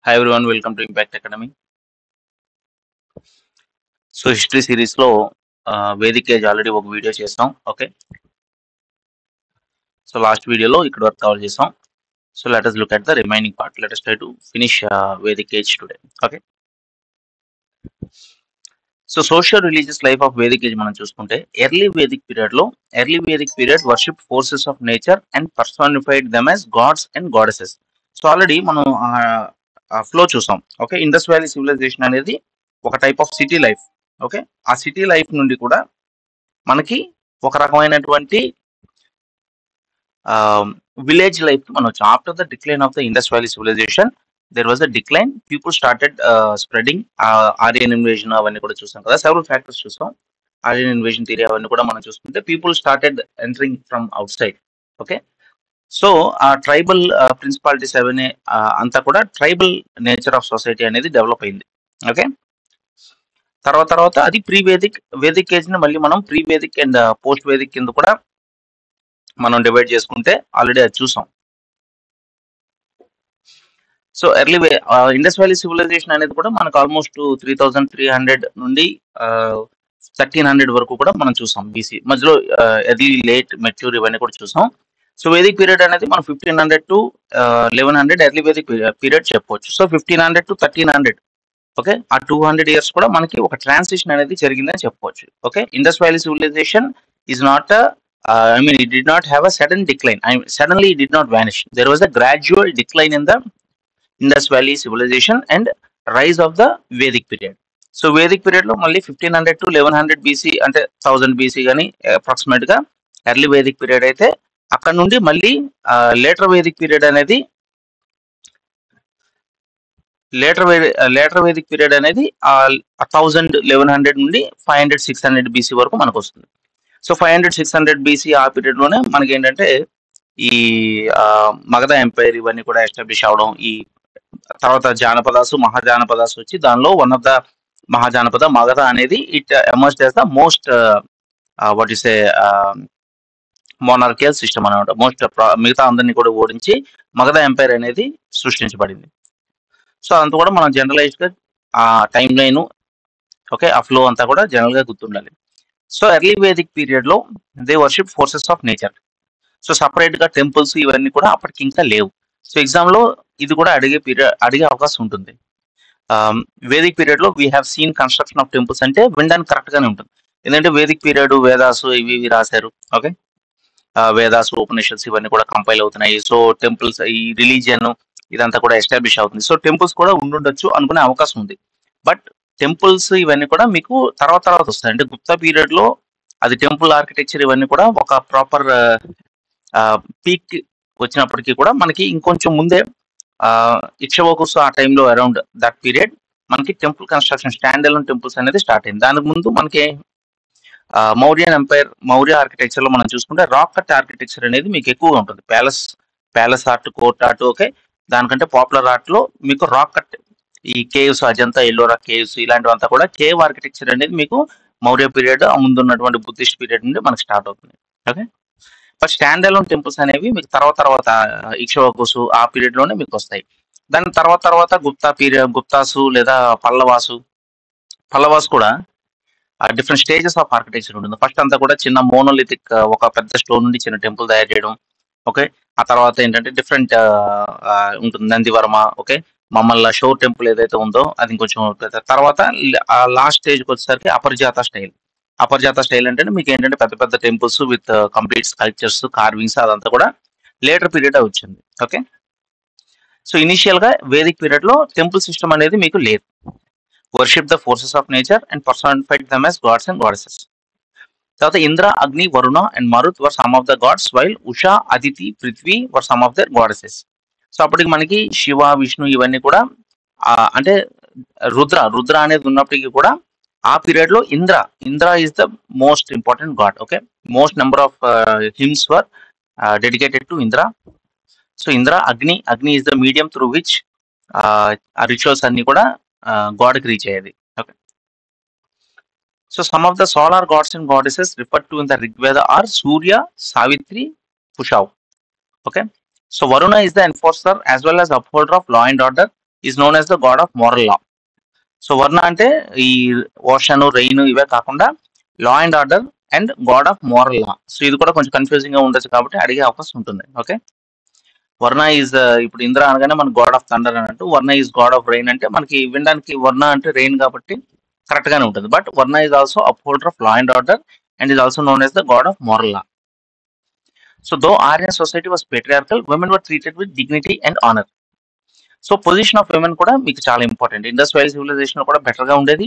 Hi everyone, welcome to Impact Academy. So history series లో వేదిక age already ఒక video చేసాం. ఓకే, సో లాస్ట్ వీడియోలో ఇక్కడ వరకు కవర్ చేసాం. So let us look at the remaining part. Let us try to finish Vedic age today. Okay. So social religious life of Vedic age మనం చూసుకుంటే early Vedic period worship forces of nature and personified them as gods and goddesses. So already మనం flow చూసాం. Okay, Indus valley civilization అనేది ఒక type of city life. Okay, ఆ city life నుండి కూడా మనకి ఒక రకమైనటువంటి విలేజ్ లైఫ్ మనం వచ్చాం. After the decline of the Indus valley civilization there was a decline. People started spreading. Aryan invasion అవన్నీ కూడా చూసాం కదా, సెవెరల్ ఫ్యాక్టర్స్ చూసాం. ఆరియన్ ఇన్వేషన్ థియరీ అవన్నీ కూడా మనం చూసుకుంటే people started entering from outside. Okay, so ఆ ట్రైబల్ ప్రిన్సిపాలిటీస్ అవన్నీ అంతా కూడా ట్రైబల్ నేచర్ ఆఫ్ సొసైటీ అనేది డెవలప్ అయింది. ఓకే, తర్వాత అది వేదిక్ ఏజ్ ని మళ్ళీ మనం pre Vedic and post Vedic కింద కూడా మనం డివైడ్ చేసుకుంటే ఆల్రెడీ అది చూసాం. So early Indus valley civilization అనేది కూడా మనకు ఆల్మోస్ట్ 3300 నుండి 1300 వరకు కూడా మనం చూసాం. బీసీ మధ్యలో ఎర్లీ లేట్ మెచ్యూర్ ఇవన్నీ కూడా చూసాం. సో వేదిక్ పీరియడ్ అనేది మనం 1500 టు 1100 ఎర్లీ వేదిక్ పీరియడ్ చెప్పవచ్చు. సో 1500 టు 1300, ఓకే, ఆ 200 ఇయర్స్ కూడా మనకి ఒక ట్రాన్సిషన్ అనేది జరిగిందని చెప్పవచ్చు. Okay, Indus valley civilization is not it did not have a sudden decline. Suddenly it did not vanish. There was a gradual decline in the Indus Valley civilization and rise of the Vedic period. So Vedic period లో మళ్ళీ 1500 to 1100 BC అంటే 1000 BC కానీ approximate గా early Vedic period అయితే, అక్కడ నుండి మళ్ళీ later Vedic period అనేది 1000 1100 నుండి 500 600 బీసీ వరకు మనకు వస్తుంది. సో 500 600 బీసీ ఆ పీరియడ్ లోనే మనకి ఏంటంటే ఈ మగధ ఎంపైర్ ఇవన్నీ కూడా ఎస్టాబ్లిష్ అవడం, ఈ తర్వాత మహాజానపదాస్ వచ్చి దానిలో one of the mahajanapada Magadha అనేది it emerged as the most what is a monarchial system అనమాట. మిగతా అందరినీ కూడా ఓడించి మగధ ఎంపైర్ అనేది సృష్టించబడింది. సో అంతా కూడా మనం జనరలైజ్ గా ఆ టైం లైన్, ఓకే, ఆ ఫ్లో అంతా కూడా జనరల్ గా గుర్తుండాలి. సో ఎర్లీ వేదిక్ పీరియడ్ లో they worship forces of nature. So separate గా టెంపుల్స్ ఇవన్నీ కూడా అప్పటికి ఇంకా లేవు. సో ఎగ్జామ్ లో ఇది కూడా అడిగే అవకాశం ఉంటుంది. వేదిక్ పీరియడ్ లో we have seen construction of temples అంటే వినడానికి కరెక్ట్ గానే ఉంటుంది. ఎందుకంటే వేదిక్ పీరియడ్ వేదాసు ఇవి రాశారు. ఓకే, వేదాసు ఉపనిషత్స్ ఇవన్నీ కూడా కంపైల్ అవుతున్నాయి. సో టెంపుల్స్, ఈ రిలీజియన్ ఇదంతా కూడా ఎస్టాబ్లిష్ అవుతుంది. సో టెంపుల్స్ కూడా ఉండుండొచ్చు అనుకునే అవకాశం ఉంది. బట్ టెంపుల్స్ ఇవన్నీ కూడా మీకు తర్వాత వస్తాయి. అంటే గుప్తా పీరియడ్ లో అది టెంపుల్ ఆర్కిటెక్చర్ ఇవన్నీ కూడా ఒక ప్రాపర్ పీక్ వచ్చినప్పటికీ కూడా మనకి ఇంకొంచెం ముందే ఇక్షవాకుస్ ఆ టైంలో అరౌండ్ దట్ పీరియడ్ మనకి temple construction stand alone temples అనేది స్టార్ట్ అయింది. దానికి ముందు మనకి మౌర్యన్ ఎంపైర్ మౌర్య ఆర్కిటెక్చర్ లో మనం చూసుకుంటే రాక్ కట్ ఆర్కిటెక్చర్ అనేది మీకు ఎక్కువగా ఉంటుంది. Palace art, court art, okay, దానికంటే పాపులర్ ఆర్ట్ లో మీకు రాక్ కట్, ఈ కేవ్స్, అజంతా ఎల్లోరా కేవ్స్ ఇలాంటివంతా కూడా కేవ్ ఆర్కిటెక్చర్ అనేది మీకు మౌర్య పీరియడ్ ముందు ఉన్నటువంటి బుద్ధిస్ట్ పీరియడ్ నుండి మనకి స్టార్ట్ అవుతుంది. Okay, but stand alone temples అనేవి మీకు తర్వాత ఇక్షవాకుస్ ఆ పీరియడ్ లోనే మీకు వస్తాయి. దాని తర్వాత గుప్తాసు లేదా పల్లవాస్ కూడా డిఫరెంట్ స్టేజెస్ ఆఫ్ ఆర్కిటెక్చర్ ఉంటుంది. ఫస్ట్ అంతా కూడా చిన్న మోనోలిథిక్ ఒక పెద్ద స్టోన్ నుండి చిన్న టెంపుల్ తయారు చేయడం. ఓకే, ఆ తర్వాత ఏంటంటే డిఫరెంట్ ఉంటుంది. నందివర్మ, ఓకే, మమ్మల్ని షో టెంపుల్ ఏదైతే ఉందో అది ఇంకొంచెం తర్వాత లాస్ట్ స్టేజ్కి వచ్చేసరికి అపర్జాత స్టైల్ అంటే మీకు ఏంటంటే పెద్ద పెద్ద temples with complete sculptures, carvings అదంతా కూడా లేటర్ పీరియడ్ వచ్చింది. ఓకే, సో ఇనిషియల్ గా వేదిక్ పీరియడ్ లో టెంపుల్ సిస్టమ్ అనేది మీకు లేదు. Worship the forces of nature and personified them as gods and goddesses. తర్వాత Indra, Agni, Varuna and Marut were some of the gods, while Usha, Aditi, Prithvi were some of the goddesses. So అప్పటికి మనకి శివ, విష్ణు ఇవన్నీ కూడా అంటే రుద్ర అనేది ఉన్నప్పటికీ కూడా ఆ పీరియడ్ లో Indra is the most important god. Okay, most number of hymns were dedicated to Indra. So Indra, Agni is the medium through which ఆ రిచువల్స్ అన్ని కూడా గాడ్ కి రీచ్ అయ్యేది. Okay, so some of the solar gods and goddesses referred to in the Rigveda are Surya, Savitri, Pushan. Okay, so Varuna is the enforcer as well as upholder of law and order. Is known as the god of moral law. So వర్ణ అంటే ఈ ocean, rain ఇవే కాకుండా law and order and god of moral law. So ఇది కూడా కొంచెం confusing గా ఉండొచ్చు కాబట్టి అడిగే అవకాశం ఉంటుంది. ఓకే, వర్ణ ఈజ్ ఇప్పుడు ఇంద్ర అనగానే మనకి గాడ్ ఆఫ్ థండర్ అన్నట్టు, వర్ణ ఈజ్ గాడ్ ఆఫ్ రెయిన్ అంటే మనకి వినడానికి వర్ణ అంటే రెయిన్ కాబట్టి కరెక్ట్ గానే ఉంటుంది. బట్ వర్ణ is also up holder of law and order and is also known as the god of moral law. So though Aryan society was patriarchal, women were treated with dignity and honor. So position of women కూడా మీకు చాలా important. Indus valley civilisation కూడా better గా ఉండేది,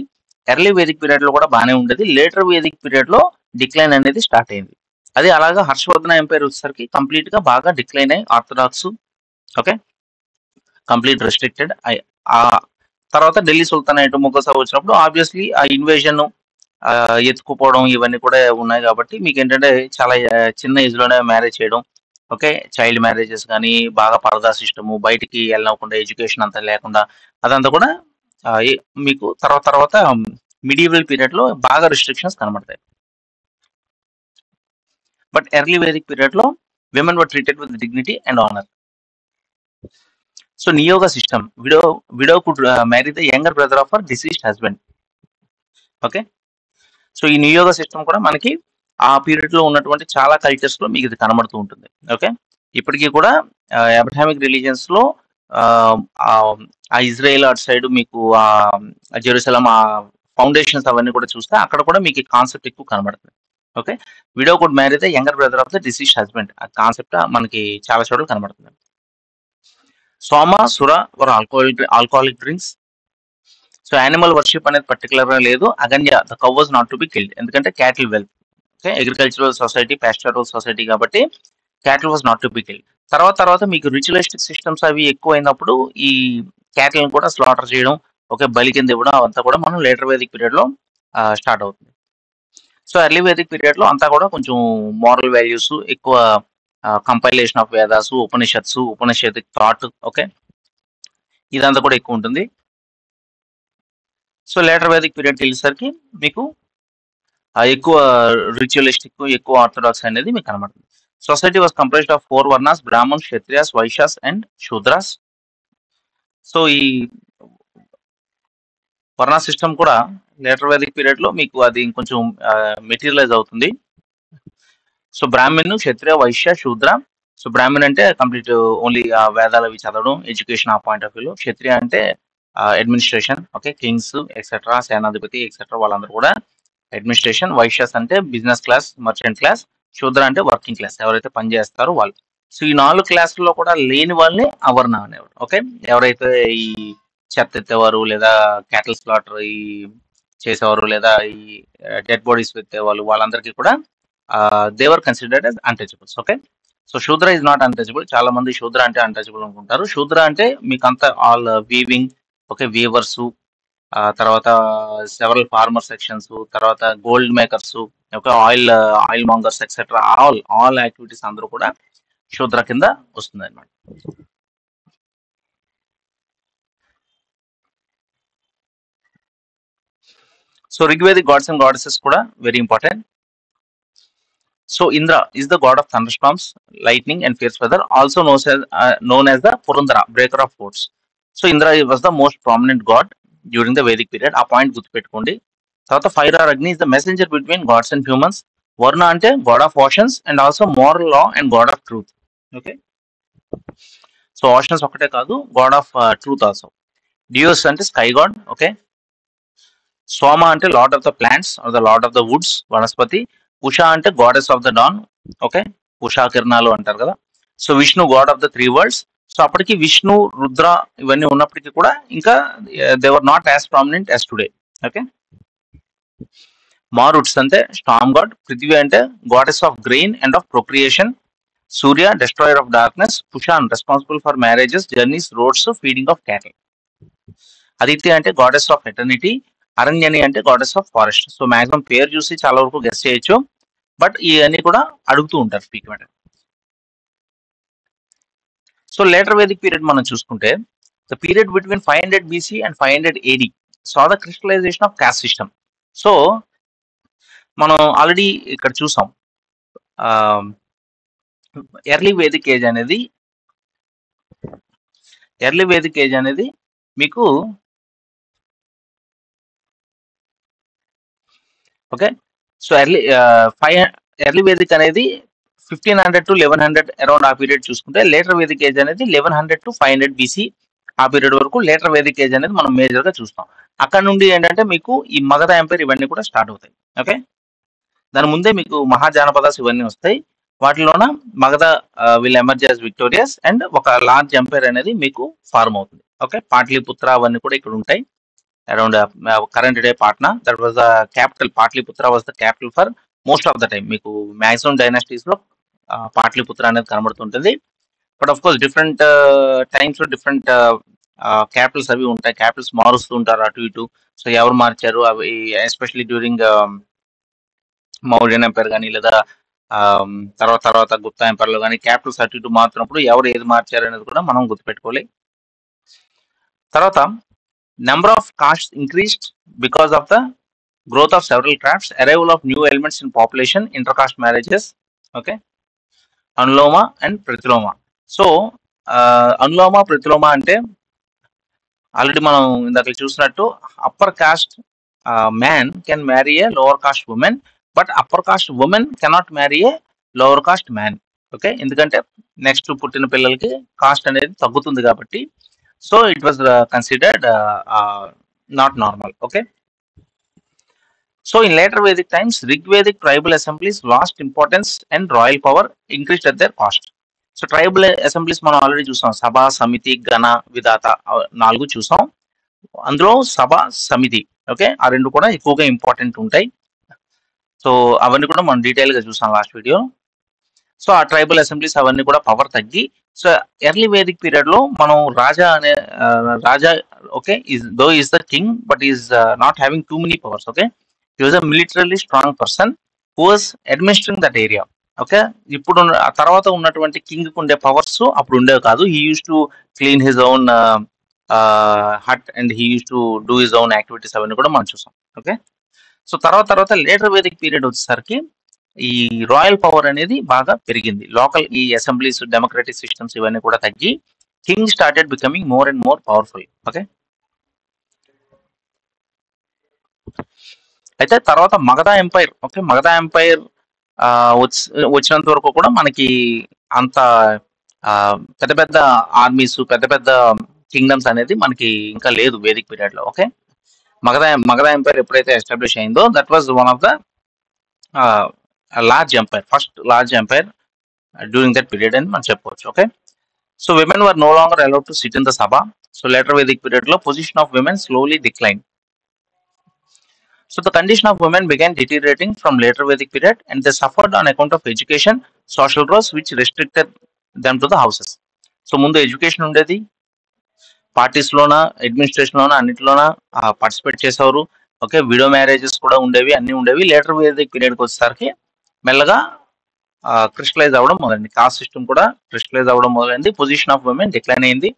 early Vedic period లో కూడా బాగానే ఉండేది, లేటర్ వేదిక్ పీరియడ్ లో డిక్లైన్ అనేది స్టార్ట్ అయింది. అది అలాగా హర్షవర్ధన ఎంపైర్ వచ్చేసరికి కంప్లీట్ గా బాగా డిక్లైన్ అయ్యి ఆర్థడాక్స్, ఓకే, కంప్లీట్ రెస్ట్రిక్టెడ్. ఆ తర్వాత ఢిల్లీ సుల్తానేట్ ముఘల్స్ వచ్చినప్పుడు ఆబ్వియస్లీ ఆ ఇన్వేజన్, ఎత్తుకుపోవడం ఇవన్నీ కూడా ఉన్నాయి కాబట్టి మీకు ఏంటంటే చాలా చిన్న ఏజ్ లోనే మ్యారేజ్ చేయడం, ఓకే, చైల్డ్ మ్యారేజెస్ కానీ, బాగా పరదా సిస్టము, బయటికి వెళ్ళకుండా ఎడ్యుకేషన్ అంతా లేకుండా అదంతా కూడా మీకు తర్వాత మిడివల్ పీరియడ్ లో బాగా రిస్ట్రిక్షన్స్ కనబడతాయి. బట్ ఎర్లీ వేదిక్ పీరియడ్ లో women were treated with dignity and honour. So Niyoga system, widow could marry the younger brother of her deceased husband. Okay, so ఈ నియోగ సిస్టమ్ కూడా మనకి ఆ పీరియడ్ లో ఉన్నటువంటి చాలా కల్చర్స్ లో మీకు ఇది కనబడుతూ ఉంటుంది. ఓకే, ఇప్పటికీ కూడా అబ్రహామిక్ రిలీజియన్స్ లో ఆ ఇజ్రాయెల్ అటు సైడ్ మీకు జెరూసలం ఆ ఫౌండేషన్స్ అవన్నీ కూడా చూస్తే అక్కడ కూడా మీకు కాన్సెప్ట్ ఎక్కువ కనబడుతుంది. Okay, widow could marry the younger brother of the deceased husband, ఆ కాన్సెప్ట్ మనకి చాలా చోట్ల కనబడుతుంది. Soma, Sura were alcoholic drinks. So animal worship అనేది పర్టికులర్ గా లేదు. Aghanya, the cow was not to be killed, ఎందుకంటే cattle wealth, okay, agricultural society, pastoral society కాబట్టి cattle was not to be killed. తర్వాత మీకు రిచువలిస్టిక్ సిస్టమ్స్ అవి ఎక్కువ అయినప్పుడు ఈ క్యాటిల్ కూడా స్లాటర్ చేయడం, ఓకే, బలి కింద ఇవ్వడం అవంతా కూడా మనం లేటర్ వేదిక్ పీరియడ్ లో స్టార్ట్ అవుతుంది. సో ఎర్లీ వేదిక్ పీరియడ్ లో అంతా కూడా కొంచెం మోరల్ వాల్యూస్ ఎక్కువ, compilation of Vedas, Upanishadic thought, okay, ఇదంతా కూడా ఎక్కువ ఉంటుంది. సో లేటర్ వేదిక్ పీరియడ్కి వెళ్ళేసరికి మీకు ఎక్కువ రిచువలిస్టిక్, ఎక్కువ ఆర్థడాక్స్ అనేది మీకు కనబడుతుంది. Society was comprised of 4 varnas, Brahman, Kshatriyas, Vaishyas and Shudras. So ఈ వర్ణ సిస్టమ్ కూడా లేటర్ వేదిక్ పీరియడ్ లో మీకు అది ఇంకొంచెం మెటీరియలైజ్ అవుతుంది. సో బ్రాహ్మణ్, క్షత్రియ, వైశ్య, శూద్ర. సో బ్రాహ్మణ్ అంటే కంప్లీట్ ఓన్లీ వేదాలు అవి చదవడం, ఎడ్యుకేషన్ ఆ పాయింట్ ఆఫ్ వ్యూలో. క్షత్రియ అంటే అడ్మినిస్ట్రేషన్, ఓకే, కింగ్స్ ఎక్సెట్రా, సేనాధిపతి ఎక్సెట్రా వాళ్ళందరూ కూడా అడ్మినిస్ట్రేషన్. వైశ్యాస్ అంటే బిజినెస్ క్లాస్, మర్చెంట్ క్లాస్. శూద్ర అంటే వర్కింగ్ క్లాస్, ఎవరైతే పని చేస్తారో వాళ్ళు. సో ఈ 4 క్లాసుల్లో కూడా లేని వాళ్ళని అవర్ణ అనేవారు. ఓకే, ఎవరైతే ఈ చెత్త ఎత్తేవారు, లేదా క్యాటిల్ స్లాటర్ ఈ చేసేవారు, లేదా ఈ డెడ్ బాడీస్ ఎత్తేవాళ్ళు, వాళ్ళందరికీ కూడా they were considered as untouchables. Okay, so Shudra is not untouchable. చాలా మంది శూద్ర అంటే అన్టచబుల్ అనుకుంటారు. శూద్ర అంటే మీకు అంతా ఆల్ వీవింగ్, ఓకే, వీవర్స్, తర్వాత సెవరల్ ఫార్మర్ సెక్షన్స్, తర్వాత gold makers, okay, oil mongers etcetera, all activities అందరూ కూడా శూద్ర కింద వస్తుంది అనమాట. So Rigvedic gods and goddesses కూడా very important. So Indra is the god of thunder storms, lightning and fierce weather, also known as the Purandara, breaker of forts. So Indra was the most prominent god during the Vedic period. ఆ point గుర్తుపెట్టుకోండి. తర్వాత fire or Agni is the messenger between gods and humans. Varuna అంటే god of oceans and also moral law and god of truth. Okay, so oceans ఒకటే కాదు, god of truth also. Dyaus అంటే sky god. Okay, Soma అంటే lord of the plants or the lord of the woods, Vanaspati. Usha అంటే goddess of the dawn, okay, ఉషా కిరణాలు అంటారు కదా. So Vishnu god of the 3 worlds. So అప్పటికి విష్ణు, రుద్ర ఇవన్నీ ఉన్నప్పటికీ కూడా ఇంకా they were not as prominent as today. Okay, Maruts అంటే స్టామ్ గాడ్. పృథ్వీ అంటే goddess of grain and of procreation. Surya destroyer of darkness. Pushan responsible for marriages, journeys, roads, feeding of cattle. Aditi అంటే goddess of eternity. Aranyani అంటే goddess of forest. So maximum పేరు చూసి చాలా వరకు guess చేయొచ్చు, but ఇవన్నీ కూడా అడుగుతూ ఉంటారు frequent. So later Vedic period మనం చూసుకుంటే the period between 500 BC and 500 AD saw the crystallization of caste system. So మనం ఆల్రెడీ ఇక్కడ చూసాం ఎర్లీ వేదిక్ ఏజ్ అనేది మీకు ఓకే. సో ఎర్లీ వేదిక్ అనేది 1500 టు 1100 అరౌండ్ ఆ పీరియడ్ చూసుకుంటే, లేటర్ వేదిక్ ఏజ్ అనేది 1100 టు 500 బీసీ ఆ పీరియడ్ వరకు లేటర్ వేదిక్ ఏజ్ అనేది మనం మేజర్ గా చూస్తాం. అక్కడ నుండి ఏంటంటే మీకు ఈ మగధ ఎంపైర్ ఇవన్నీ కూడా స్టార్ట్ అవుతాయి. ఓకే. దాని ముందే మీకు మహాజానపదాస్ ఇవన్నీ వస్తాయి. వాటిలోన Magadha will emerge as victorious and ఒక లార్జ్ ఎంపైర్ అనేది మీకు ఫార్మ్ అవుతుంది. ఓకే. పాట్లీపుత్ర అవన్నీ కూడా ఇక్కడ ఉంటాయి. Around current day Patna, that was the capital. Pataliputra was the capital for most of the time. మీకు మాక్సిమం డైనాసిటీస్ లో పాట్లీపుత్ర అనేది కనబడుతుంటుంది. But of course different times లో డిఫరెంట్ క్యాపిటల్స్ అవి ఉంటాయి. క్యాపిటల్స్ మారుస్తూ ఉంటారు అటు ఇటు. సో ఎవరు మార్చారు అవి, ఎస్పెషల్లీ డ్యూరింగ్ మౌర్యన్ ఎంపైర్ కానీ, లేదా తర్వాత తర్వాత గుప్తా ఎంపైర్ లో కానీ క్యాపిటల్స్ అటు ఇటు మారుతున్నప్పుడు ఎవరు ఏది మార్చారు అనేది కూడా మనం గుర్తుపెట్టుకోవాలి. తర్వాత number of costs increased because of the growth of several crafts, arrival of new elements in population, intercaste marriages, okay, anulom and Pratiloma. So anulom Pratiloma అంటే ఆల్రెడీ మనం ఇందాక చూసినట్టు upper caste man can marry A lower caste women, but upper caste women cannot marry A lower caste man. Okay. ఎందుకంటే next పుట్టిన పిల్లలకి cost అనేది తగ్గుతుంది కాబట్టి. So it was considered not normal. Okay. So in later Vedic times, Rigvedic tribal assemblies lost importance and royal power increased at their cost. So tribal assemblies మనం already చూసాం. సభ, సమితి, గణ, విధాత 4 చూసాం. అందులో సభ, సమితి, ఓకే, ఆ 2 కూడా ఎక్కువగా ఇంపార్టెంట్ ఉంటాయి. సో అవన్నీ కూడా మనం డీటెయిల్ గా చూసాం లాస్ట్ వీడియో. సో ఆ ట్రైబల్ అసెంబ్లీస్ అవన్నీ కూడా పవర్ తగ్గి, సో ఎర్లీ వేదిక్ పీరియడ్ లో మనం రాజా అనే raja, okay, is the king but is not having too many powers. Okay. He was a militarily strong person who was administering that area. Okay. ఇప్పుడు ఆ తర్వాత ఉన్నటువంటి కింగ్ ఉండే పవర్స్ అప్పుడు ఉండేవి కాదు. He uses to clean his own hut and he uses to do his own activities అవన్నీ కూడా మనం చూసాం. ఓకే. సో తర్వాత లేటర్ వేదిక్ పీరియడ్ వచ్చేసరికి ఈ రాయల్ పవర్ అనేది బాగా పెరిగింది. లోకల్ ఈ అసెంబ్లీస్, డెమోక్రటిక్ సిస్టమ్స్ ఇవన్నీ కూడా తగ్గి king started becoming more and more powerful. Okay. అయితే తర్వాత Magadha empire, okay, Magadha empire వచ్చినంత వరకు కూడా మనకి అంత పెద్ద పెద్ద ఆర్మీస్, పెద్ద పెద్ద కింగ్డమ్స్ అనేది మనకి ఇంకా లేదు వేదిక్ పీరియడ్ లో. ఓకే. మగధ ఎంపైర్ ఎప్పుడైతే ఎస్టాబ్లిష్ అయిందో, that was one of the large empire, first large empire during that period అని మనం చెప్పవచ్చు. Okay. So women were no longer allowed to sit in the sabha. So later Vedic period లో position of women slowly decline. So the condition of women began deteriorating from later Vedic period, and they suffered on account of education, social roles which restricted them to the houses. So ముందు education ఉండేది, parties లోన, administration లోన, అన్నిటిలోన participate చేసేవారు. Okay. Widow marriages కూడా ఉండేవి, అన్ని ఉండేవి. Later Vedic పీరియడ్కి వచ్చేసరికి మెల్లగా క్రిస్టలైజ్ అవ్వడం మొదలైంది. కాస్ట్ సిస్టమ్ కూడా క్రిస్టలైజ్ అవ్వడం మొదలైంది. పొజిషన్ ఆఫ్ ఉమెన్ డిక్లైన్ అయింది.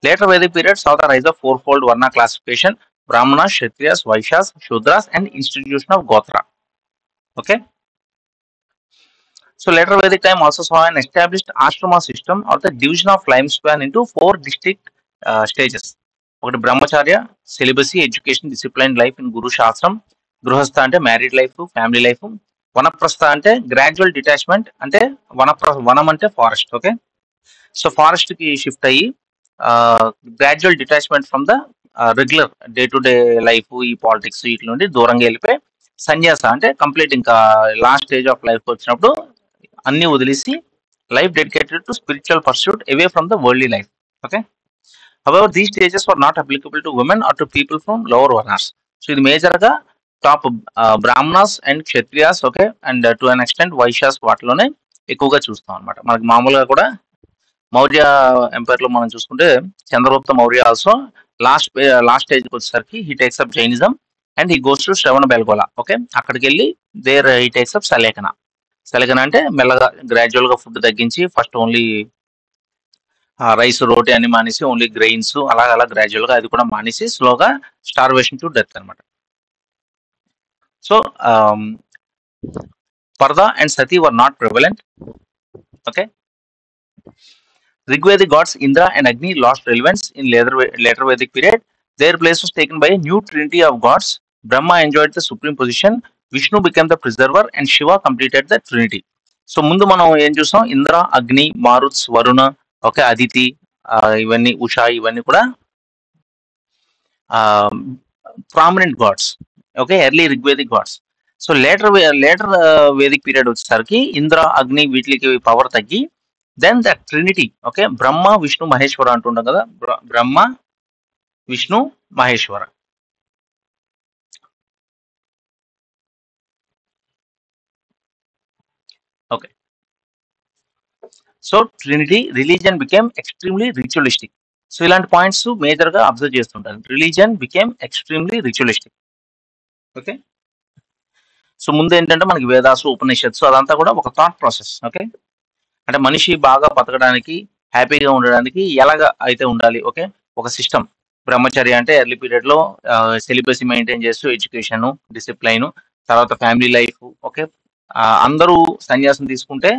Later Vedic period saw the rise of fourfold వర్ణ classification, Brahmanas, Kshatriyas, Vaishyas, Shudras, and institution of Gotra. Okay. So later Vedic time also saw an established ashrama system or the division of lifespan into 4 distinct stages. ఒకటి బ్రహ్మచార్య, సిలిబసీ, education, discipline life in గురు శాస్త్రం. గృహస్థ అంటే married life, family life. వనప్రస్థ అంటే gradual detachment, అంటే వనం అంటే forest. Okay. So forest కి shift అయ్యి gradual detachment from the regular day to day life, ఈ పాలిటిక్స్ వీటి నుండి దూరంగా వెళ్ళిపోయి సన్యాస అంటే కంప్లీట్ ఇంకా లాస్ట్ స్టేజ్ ఆఫ్ లైఫ్ వచ్చినప్పుడు అన్ని వదిలేసి life dedicated to spiritual pursuit away from the worldly life. Okay. However these stages were not applicable to women or to people from lower varnas. So ఇది మేజర్ గా top Brahmanas and Kshatriyas, okay, and to an extent Vaishyas వాటిలోనే ఎక్కువగా చూస్తాం అనమాట. మనకి మామూలుగా కూడా Maurya umpire లో మనం చూసుకుంటే చంద్రగుప్త మౌర్య ఆల్సో లాస్ట్ స్టేజ్కి వచ్చేసరికి he takes up Jainism and he goes to శ్రవణ బెల్గోలా. ఓకే. అక్కడికి వెళ్ళి దేర్ హీ టేక్స్ అప్ సలేఖన. సలేఖన అంటే మెల్లగా గ్రాడ్యువల్ గా ఫుడ్ తగ్గించి ఫస్ట్ ఓన్లీ రైస్, రోటీ అని మానేసి ఓన్లీ గ్రెయిన్స్, అలా గ్రాడ్యువల్ గా అది కూడా మానేసి స్లోగా స్టార్వేషన్ టు డెత్ అనమాట. So purdah and Sati were not prevalent. Okay. Rigvedic gods Indra and Agni lost relevance in later Vedic period. Their place was taken by a new trinity of gods. Brahma enjoyed the supreme position, Vishnu became the preserver, and Shiva completed the trinity. So ముందు మనం ఏం చూసాం, ఇంద్ర, అగ్ని, మారుత్స్, Varuna, okay, Aditi, ఇవన్నీ ఉషా, ఇవన్నీ కూడా prominent gods, okay, early Rigvedic gods. So later Vedic period వచ్చేసరికి ఇంద్ర, అగ్ని వీటికి పవర్ తగ్గి then the trinity, okay, Brahma, Vishnu, Maheshwara అంటుంటాం కదా, Brahma, Vishnu, Maheshwara. Okay, so trinity religion became extremely ritualistic. So ఇలాంటి పాయింట్స్ మేజర్ గా అబ్జర్వ్ చేస్తుంటారు. Religion became extremely ritualistic. Okay, so ముందు ఏంటంటే మనకి వేదాసు, ఉపనిషత్సు అదంతా కూడా ఒక థాట్ ప్రాసెస్. ఓకే, అంటే మనిషి బాగా బతకడానికి, హ్యాపీగా ఉండడానికి ఎలాగ అయితే ఉండాలి, ఓకే, ఒక సిస్టమ్. బ్రహ్మచర్య అంటే ఎర్లీ పీరియడ్ లో సెలిబసీ మెయింటైన్ చేస్తూ ఎడ్యుకేషన్, డిసిప్లైన్, తర్వాత ఫ్యామిలీ లైఫ్, ఓకే, అందరూ సన్యాసం తీసుకుంటే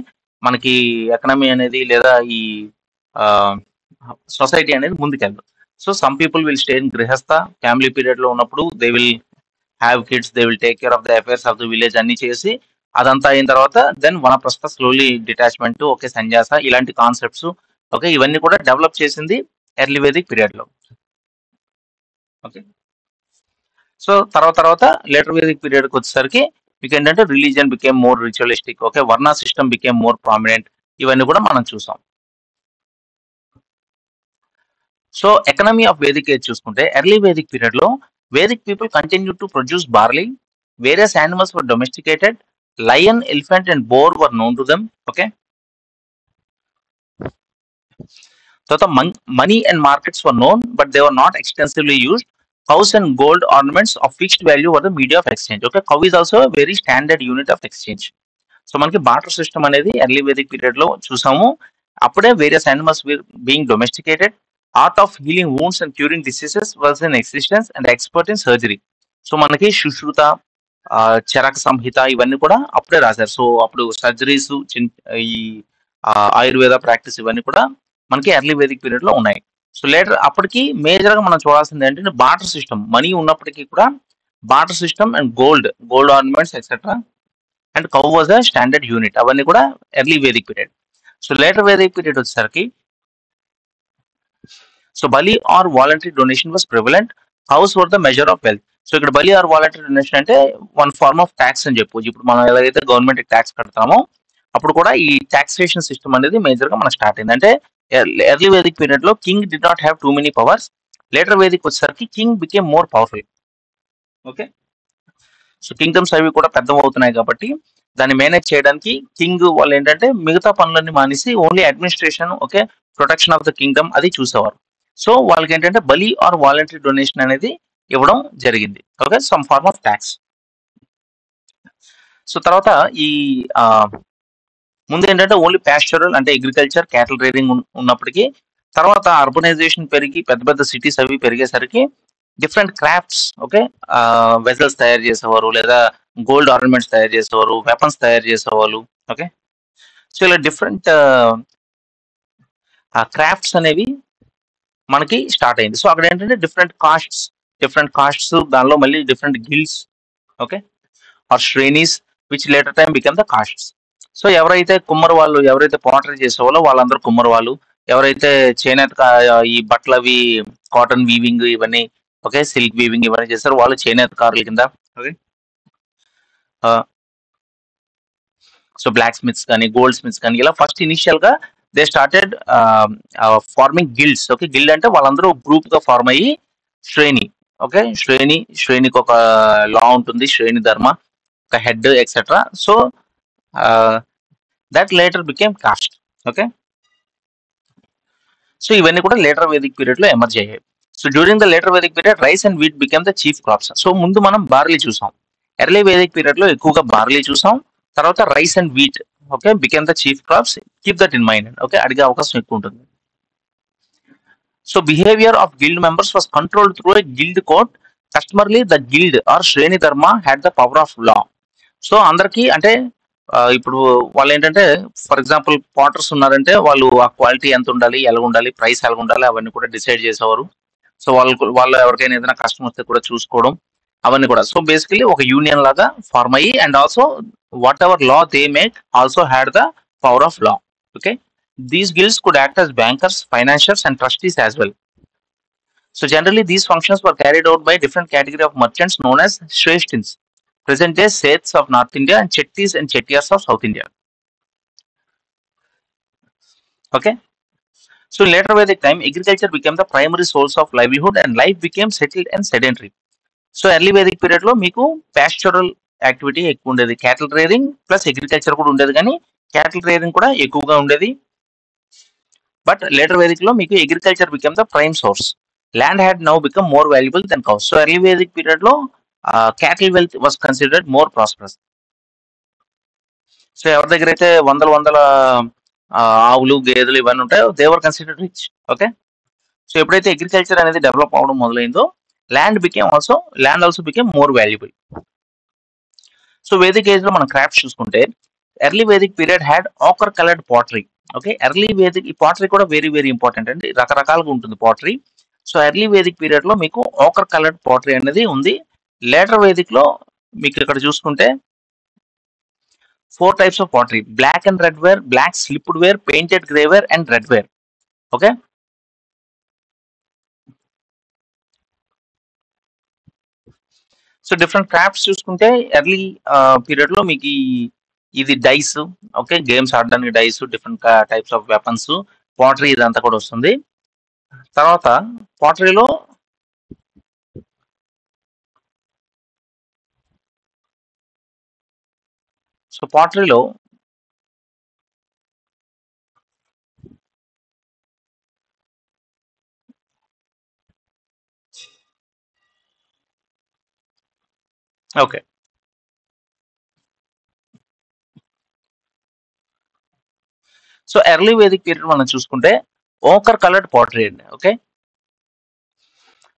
మనకి ఎకనమీ అనేది లేదా ఈ సొసైటీ అనేది ముందుకెళ్ళదు. So some people will stay in Grihastha. Family period లో ఉన్నప్పుడు they will have kids, they will take care of the affairs of the village అన్ని చేసి అదంతా అయిన తర్వాత then Vanaprastha, slowly detachment, okay, Sannyasa, ఇలాంటి కాన్సెప్ట్స్, ఓకే, ఇవన్నీ కూడా డెవలప్ చేసింది ఎర్లీ వేదిక్ పీరియడ్ లో. ఓకే, సో తర్వాత లేటర్ వేదిక్ పీరియడ్ కి వచ్చేసరికి మీకు ఏంటంటే religion became more ritualistic, okay, varna system became more prominent, ఇవన్నీ కూడా మనం చూసాం. So economy of Vedic age చూసుకుంటే ఎర్లీ వేదిక్ పీరియడ్ లో Vedic people continue to produce barley, various animals were domesticated, lion, elephant and boar were known to them. Okay, తర్వాత money and markets were known but they were not extensively used. Cows and gold ornaments of fixed value were the media of exchange. Okay, cow is also a very standard unit of exchange. So మనకి barter system అనేది early Vedic period లో చూసాము. అప్పుడే various animals being domesticated, art of healing wounds and curing diseases was in existence and expert in surgery. So మనకి సుశ్రుత, చరక సంహిత ఇవన్నీ కూడా అప్పుడే రాశారు. సో అప్పుడు సర్జరీస్, ఈ ఆయుర్వేద ప్రాక్టీస్ ఇవన్నీ కూడా మనకి ఎర్లీ వేదిక్ పీరియడ్ లో ఉన్నాయి. సో లేటర్ అప్పటికి మేజర్ గా మనం చూడాల్సింది ఏంటంటే బార్టర్ సిస్టమ్. మనీ ఉన్నప్పటికీ కూడా barter system and gold ornaments etcetera and cow was a standard unit, అవన్నీ కూడా early Vedic period. So later Vedic period వచ్చేసరికి so bali or voluntary donation was prevalent, house were the measure of wealth. So ఇక్కడ bali or voluntary donation అంటే one form of tax అని చెప్పొచ్చు. ఇప్పుడు మనం ఎలాగైతే గవర్నమెంట్ ట్యాక్స్ కడతామో అప్పుడు కూడా ఈ టాక్సేషన్ సిస్టమ్ అనేది మేజర్ గా మనకు స్టార్ట్ అయింది. అంటే ఎర్లీ వేదిక్ పీరియడ్ లో king did not have too many powers. Later Vedic వచ్చేసరికి king became more powerful. Okay, so kingdoms అవి కూడా పెద్దవవుతున్నాయి కాబట్టి దాన్ని మేనేజ్ చేయడానికి కింగ్ వాళ్ళు ఏంటంటే మిగతా పనులన్నీ మానేసి only administration, okay, protection of the Kingdom అది చూసేవారు. సో వాళ్ళకి ఏంటంటే బలి ఆర్ వాలంటరీ డొనేషన్ అనేది ఇవ్వడం జరిగింది. Okay, some form of tax. So తర్వాత ఈ ముందు ఏంటంటే ఓన్లీ ప్యాస్చరల్ అంటే అగ్రికల్చర్, క్యాటిల్ రేరింగ్ ఉన్నప్పటికీ తర్వాత అర్బనైజేషన్ పెరిగి పెద్ద పెద్ద సిటీస్ అవి పెరిగేసరికి డిఫరెంట్ క్రాఫ్ట్స్, ఓకే, వెజల్స్ తయారు చేసేవారు, లేదా గోల్డ్ ఆర్నమెంట్స్ తయారు చేసేవారు, వెపన్స్ తయారు చేసేవాళ్ళు. ఓకే, సో ఇలా డిఫరెంట్ క్రాఫ్ట్స్ అనేవి మనకి స్టార్ట్ అయింది. సో అక్కడ ఏంటంటే డిఫరెంట్ కాస్ట్స్, దానిలో మళ్ళీ different guilds, okay, or shrenis which later time become the castes. So ఎవరైతే కుమ్మరి వాళ్ళు, ఎవరైతే పాటరీ చేసేవాళ్ళో వాళ్ళందరూ కుమ్మరి వాళ్ళు, ఎవరైతే చేనేత ఈ బట్టలు అవి కాటన్ వీవింగ్ ఇవన్నీ, ఓకే, సిల్క్ వీవింగ్ ఇవన్నీ చేస్తారు వాళ్ళు చేనేతకారుల కింద. ఓకే, సో బ్లాక్ స్మిత్స్ కానీ గోల్డ్ స్మిత్స్ కానీ ఇలా ఫస్ట్ ఇనిషియల్ గా they started farming guilds. Okay, guild అంటే వాళ్ళందరూ గ్రూప్ గా ఫార్మ్ అయ్యి శ్రేణి, ఓకే, శ్రేణికి ఒక లా ఉంటుంది, శ్రేణి ధర్మ, ఒక head etcetera. So that later became cost. Okay, so ఇవన్నీ కూడా లేటర్ వేదిక్ పీరియడ్ లో ఎమర్జ్ అయ్యాయి. So during the later Vedic period rice and wheat became the chief crops. So ముందు మనం బార్లీ చూసాం, ఎర్లీ వేదిక్ పీరియడ్ లో ఎక్కువగా barley చూసాం, తర్వాత rice and wheat, okay, became the chief crops. Keep that in mind. Okay, అడిగే అవకాశం ఎక్కువ ఉంటుంది. So behaviour of guild members was controlled through a guild code. Customarily the guild or shreni dharma had the power of law. So అందరికి అంటే ఇప్పుడు వాళ్ళు ఏంటంటే for example potters ఉన్నారంటే వాళ్ళు ఆ క్వాలిటీ ఎంత ఉండాలి, ఎలా ఉండాలి, ప్రైస్ ఎలా ఉండాలి అవన్నీ కూడా డిసైడ్ చేసేవారు. సో వాళ్ళు ఎవరికైనా ఏదైనా కష్టం వస్తే కూడా చూసుకోవడం అవన్నీ కూడా. సో బేసికలీ ఒక యూనియన్ లాగా ఫార్మ్ అయ్యి and also what ever law they make also had the power of law. Okay, these guilds could act as bankers, financiers and trustees as well. So generally these functions were carried out by different category of merchants known as Shrestins, present day Seths of North India and Chettis and Chettiars of South India. Okay, so in later Vedic time agriculture became the primary source of livelihood and life became settled and sedentary. So early Vedic period లో మీకు పాస్చరల్ activity ఎక్కువ ఉండేది, cattle rearing plus agriculture కూడా ఉండేది, కానీ cattle rearing కూడా ఎక్కువగా ఉండేది. బట్ లేటర్ వేదిక్ లో మీకు agriculture become the prime source. Land had now become more valuable then cows. So early Vedic period లో cattle wealth was considered more prosperous. So ఎవరి దగ్గర అయితే వందల వందల ఆవులు గేదెలు ఇవన్నీ ఉంటాయో they were considered rich. Okay, so ఎప్పుడైతే అగ్రికల్చర్ అనేది డెవలప్ అవడం మొదలైందో land also became more valuable. So Vedic age లో మనం క్రాఫ్ట్స్ చూసుకుంటే early Vedic period had ochre coloured pottery. Okay, early Vedic ఈ పాటరీ కూడా వెరీ వెరీ ఇంపార్టెంట్ అండి, రకరకాలుగా ఉంటుంది pottery. So early Vedic period లో మీకు ఆకర్ కలర్డ్ పాటరీ అనేది ఉంది. లేటర్ వేదిక్ లో మీకు ఇక్కడ చూసుకుంటే 4 types of pottery: black and red ware, black slipped ware, painted grey ware and red ware. Okay, so different crafts చూసుకుంటే ఎర్లీ పీరియడ్ లో మీకు ఇది డైస్, ఓకే, గేమ్స్ ఆడడానికి dice, different types of weapons, pottery ఇదంతా కూడా వస్తుంది. తర్వాత పాటరీలో సో పాటరీలో okay, so early Vedic period మనం చూసుకుంటే ఓకర్ కలర్డ్ పాటరీ అండి. Okay,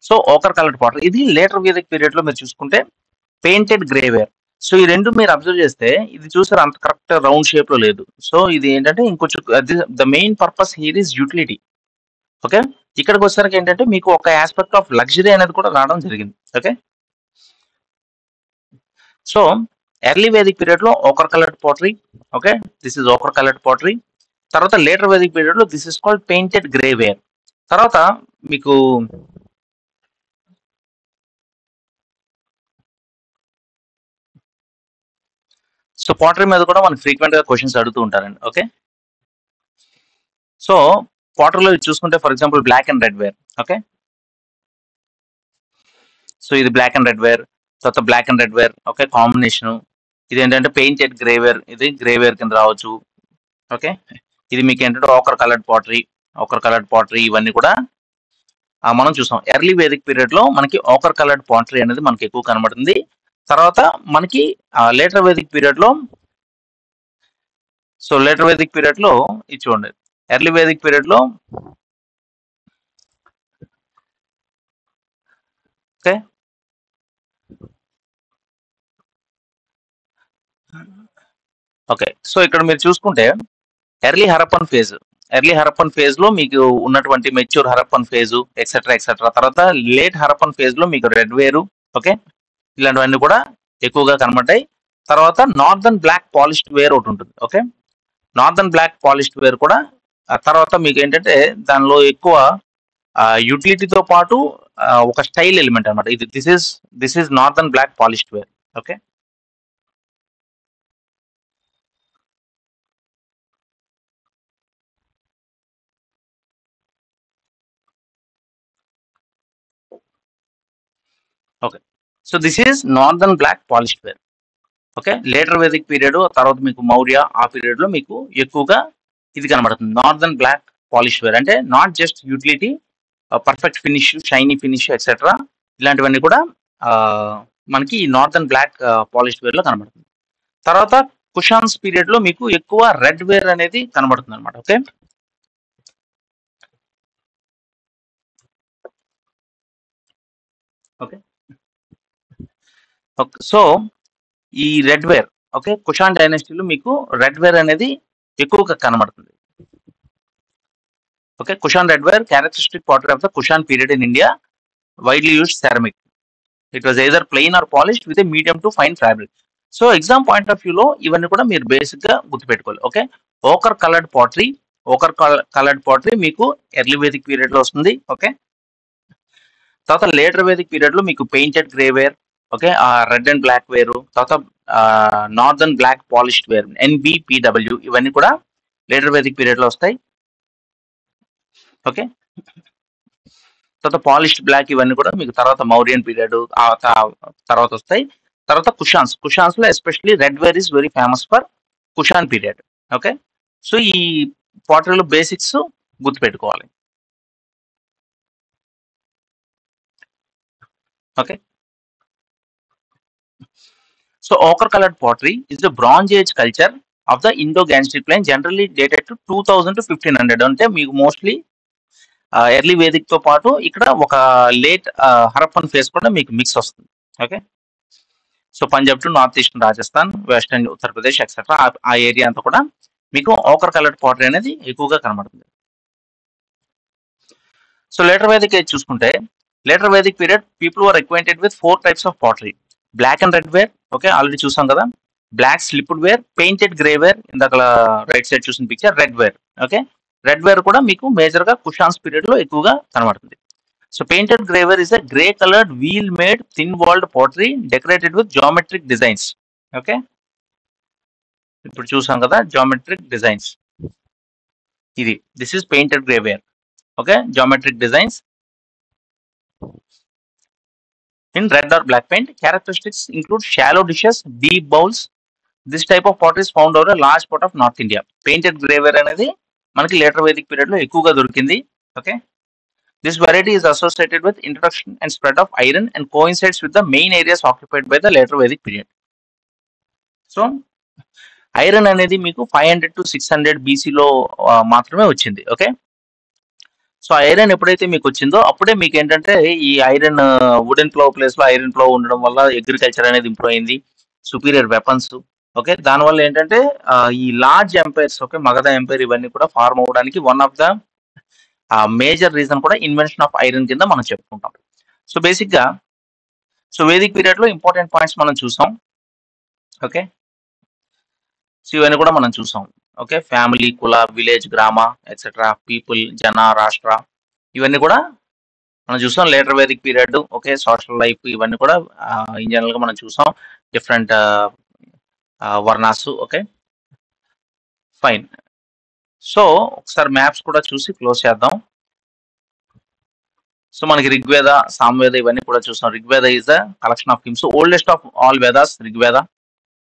so ochre coloured pottery ఇది. లేటర్ వేదిక్ పీరియడ్ లో మీరు చూసుకుంటే పెయింటెడ్ గ్రే వేర్. సో ఈ రెండు మీరు అబ్జర్వ్ చేస్తే ఇది చూసారు అంత కరెక్ట్ రౌండ్ షేప్ లో లేదు. సో ఇది ఏంటంటే ఇంకొంచెం the main purpose here is utility. Okay, ఇక్కడికి వచ్చేసరికి ఏంటంటే మీకు ఒక ఆస్పెక్ట్ ఆఫ్ లగ్జరీ అనేది కూడా రావడం జరిగింది. Okay, so early Vedic period లో ochre coloured pottery. Okay, this is ochre coloured pottery. తర్వాత లేటర్ వేదిక్ పీరియడ్ లో this is called painted grey ware. తర్వాత మీకు సో పాటరీ మీద కూడా మనకి ఫ్రీక్వెంట్ గా క్వశ్చన్స్ అడుగుతూ ఉంటారండి. ఓకే, సో పాటరీలో చూసుకుంటే for example black and red ware. Okay, so ఇది బ్లాక్ అండ్ రెడ్ వేర్. తర్వాత black and red ware okay combination. ఇది ఏంటంటే పెయింటెడ్ గ్రే వేర్, ఇది గ్రే వేర్ కింద రావచ్చు. ఓకే, ఇది మీకు ఏంటంటే ఓకర్ కలర్డ్ పాటరీ ఇవన్నీ కూడా మనం చూసాం. ఎర్లీ వేదిక్ పీరియడ్ లో మనకి ఓకర్ కలర్డ్ పాటరీ అనేది మనకి ఎక్కువ కనబడుతుంది. తర్వాత మనకి లేటర్ వేదిక్ పీరియడ్ లో ఇది చూడండి, ఎర్లీ వేదిక్ పీరియడ్ లో ఓకే ఓకే సో ఇక్కడ మీరు చూసుకుంటే ఎర్లీ హరప్పన్ ఫేజ్ లో మీకు ఉన్నటువంటి mature Harappan phase etcetera etcetera. తర్వాత లేట్ హరప్పన్ ఫేజ్ లో మీకు రెడ్ వేరు ఓకే ఇలాంటివన్నీ కూడా ఎక్కువగా కనబడ్డాయి. తర్వాత నార్దర్న్ బ్లాక్ పాలిష్డ్ వేర్ ఒకటి ఉంటుంది. Okay, northern black polished ware కూడా తర్వాత మీకు ఏంటంటే దానిలో ఎక్కువ యూటిలిటీతో పాటు ఒక స్టైల్ ఎలిమెంట్ అనమాట. ఇది this is northern black polished ware. Okay, okay so this is northern black polished ware. Okay, later Vedic period తర్వాత మీకు మౌర్య ఆ పీరియడ్ లో మీకు ఎక్కువగా ఇది కనబడుతుంది నార్దర్న్ బ్లాక్ పాలిష్ వేర్. అంటే not just utility, perfect finish, shiny finish etcetera ఇలాంటివన్నీ కూడా మనకి ఈ నార్దర్న్ బ్లాక్ పాలిష్ వేర్ లో కనబడుతుంది. తర్వాత కుషాన్స్ పీరియడ్ లో మీకు ఎక్కువ రెడ్ వేర్ అనేది కనబడుతుంది అనమాట. ఓకే, ఓకే సో ఈ రెడ్ వేర్ ఓకే, కుషాన్ డైనాసిటీలో మీకు రెడ్ వేర్ అనేది ఎక్కువగా కనబడుతుంది. Okay, Kushan red ware characteristic pottery of the Kushan period in India, widely used ceramic. It was either plain or polished with medium to fine fabric. So exam point of వ్యూలో ఇవన్నీ కూడా మీరు basic గా గుర్తుపెట్టుకోవాలి. Okay, ochre coloured pottery, coloured pottery మీకు early Vedic period లో వస్తుంది. Okay, తర్వాత లేటర్ వేదిక్ పీరియడ్ లో మీకు painted grey ware, okay, red and black ware, తర్వాత northern black polished ware, NBPW, ఇవన్నీ కూడా లేటర్ వేదిక్ పీరియడ్ లో వస్తాయి. ఓకే, తర్వాత పాలిష్డ్ బ్లాక్ ఇవన్నీ కూడా మీకు తర్వాత మౌరియన్ పీరియడ్ తర్వాత వస్తాయి. తర్వాత కుషాన్స్ లో especially red where is very famous for cushion period. Okay, so ఈ పాటరీలో బేసిక్స్ గుర్తుపెట్టుకోవాలి. Okay, so ochre colored pottery is the bronze age culture of the Indo-Gangetic plain, generally dated to 2000 to 1500. అంటే మీకు mostly early Vedic తో పాటు ఇక్కడ ఒక late Harappan face కూడా మీకు మిక్స్ వస్తుంది. Okay, so Punjab to north eastern Rajasthan, western Uttar Pradesh etcetera ఆ ఏరియా అంతా కూడా మీకు ochre colored pottery అనేది ఎక్కువగా కనబడుతుంది. సో లేటర్ వేదిక్ ఏజ్ చూసుకుంటే, later Vedic period people were acquainted with 4 types of pottery. Black and red ware, okay, already చూసాం కదా. Black slipped ware, painted grey ware, ఇందాక రైట్ సైడ్ చూసిన picture red ware. Okay, red ware కూడా మీకు major గా కుషాన్స్ period లో ఎక్కువగా కనబడుతుంది. So painted grey ware is a grey coloured wheel made thin walled pottery decorated with geometric designs. Okay, ఇప్పుడు చూసాం కదా geometric designs, this is painted grey ware. Okay, geometric designs in red or black paint. Characteristics include shallow dishes, deep bowls. This type of pottery is found over a large part of North India. Painted grey ware అనేది మనకి later Vedic period లో ఎక్కువగా దొరికింది. Okay, this variety is associated with introduction and spread of iron and coincides with the main areas occupied by the later Vedic period. So iron అనేది మీకు 500 to 600 BC లో మాత్రమే వచ్చింది. ఓకే, సో ఐరన్ ఎప్పుడైతే మీకు వచ్చిందో అప్పుడే మీకు ఏంటంటే ఈ ఐరన్ వుడెన్ ప్లౌ ప్లేస్ లో ఐరన్ ప్లౌ ఉండడం వల్ల అగ్రికల్చర్ అనేది ఇంప్రూవ్ అయింది, సుపీరియర్ వెపన్స్. ఓకే, దానివల్ల ఏంటంటే ఈ large empires, okay, Magadha empire ఇవన్నీ కూడా ఫార్మ్ అవ్వడానికి one of the major reason కూడా ఇన్వెన్షన్ ఆఫ్ ఐరన్ కింద మనం చెప్పుకుంటాం. సో బేసిక్ గా సో వేదిక్ పీరియడ్ లో ఇంపార్టెంట్ పాయింట్స్ మనం చూసాం. ఓకే, సో ఇవన్నీ కూడా మనం చూసాం. Okay, family, kula, village, grama etcetera, people, jana, rashtra, ఇవన్నీ కూడా మనం చూసాం later Vedic period. Okay, social life ఇవన్నీ కూడా ఇన్ జనరల్ గా మనం చూసాం, డిఫరెంట్ వర్ణాసు. Okay, fine. సో ఒకసారి మ్యాప్స్ కూడా చూసి క్లోజ్ చేద్దాం. సో మనకి ఋగ్వేద, సామవేద ఇవన్నీ కూడా చూసాం. Rigveda is the collection of hymns, oldest of all Vedas Rigveda.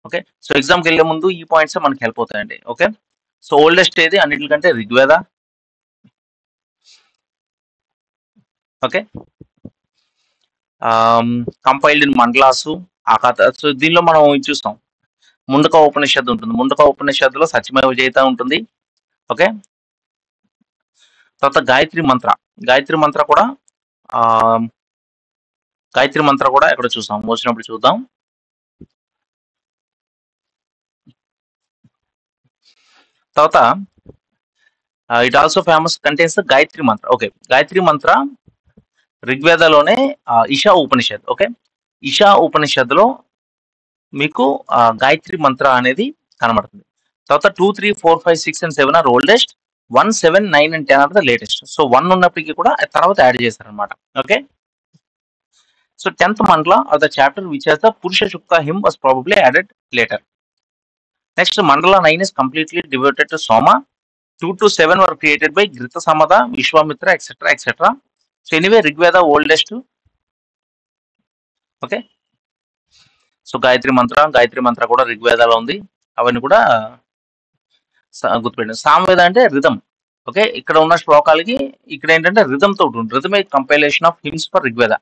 Okay, so ఎగ్జామ్కి వెళ్ళే ముందు ఈ పాయింట్స్ మనకి హెల్ప్ అవుతాయండి. ఓకే, సో ఓల్డెస్ట్ ఏది అన్నిటికంటే ఋగ్వేద. ఓకే, కంపైల్డ్ ఇన్ మండలాసు ఆ కథ. సో దీనిలో మనం చూస్తాం ముండక ఉపనిషత్తు ఉంటుంది. ముండక ఉపనిషత్తులో సత్యమేవ జయత ఉంటుంది. ఓకే, తర్వాత గాయత్రి మంత్ర కూడా ఎక్కడ చూసాం, వచ్చినప్పుడు చూద్దాం. తర్వాత it also famous contains the Gayatri Mantra. Okay, Gayatri Mantra ఋగ్వేదలోనే Esha Upanishad. Okay, ఈశా ఉపనిషత్తులో మీకు గాయత్రి మంత్ర అనేది కనబడుతుంది. తర్వాత 2, 3, 4, 5, 6 and 7 are oldest. 1, 7, 9 and 10 are the latest. So 1 ఉన్నప్పటికీ కూడా తర్వాత యాడ్ చేశారనమాట. Okay, so 10th mandala or the chapter which has the Purusha Sukta hymn was probably added later. Next, mandala 9 is completely devoted to Soma. 2 to 7 were created by Grita Samada, Vishwamitra, etc. So anyway, Rigveda oldest. Okay, so Gayatri మంత్ర కూడా ఋగ్వేదాలో ఉంది. అవన్నీ కూడా గుర్తుపెట్టండి. సామవేద అంటే rhythm. Okay, ఇక్కడ ఉన్న శ్లోకాలకి ఇక్కడ ఏంటంటే rhythm తో ఉంటుంది. Rhythm A compilation of hymns for Rigveda.